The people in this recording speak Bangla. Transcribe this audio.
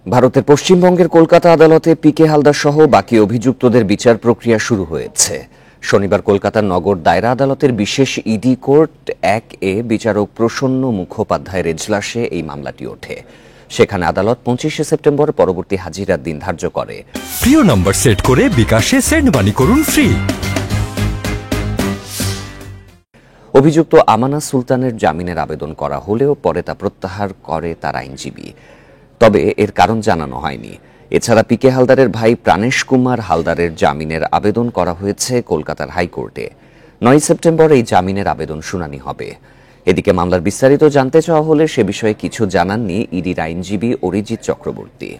ভারতের পশ্চিমবঙ্গের কলকাতা আদালতে পিকে হালদার সহ বাকি অভিযুক্তদের বিচার প্রক্রিয়া শুরু হয়েছে। শনিবার কলকাতার নগর দায়রা আদালতের বিশেষ ইডি কোর্ট 1-এ বিচারক প্রসন্ন মুখোপাধ্যায়ের এজলাসে এই মামলাটি ওঠে। সেখানে আদালত 25শে সেপ্টেম্বর পরবর্তী হাজিরার দিন ধার্য করে। প্রিয় নম্বর সেট করে বিকাশে সেন্ড মানি করুন ফ্রি। অভিযুক্ত আমানা সুলতানের জামিনের আবেদন করা হলেও পরে তা প্রত্যাহার করে তার আইনজীবী। তবে এর কারণ জানানো হয়নি। এছাড়া পিকে হালদারের ভাই প্রাণেশ কুমার হালদারের জামিনের আবেদন করা হয়েছে কলকাতার হাইকোর্টে। 9 সেপ্টেম্বর এই জামিনের আবেদন শুনানি হবে। এদিকে মামলার বিস্তারিত জানতে চাওয়া হলে সে বিষয়ে কিছু জানাননি ইডির আইনজীবী অরিজিৎ চক্রবর্তী।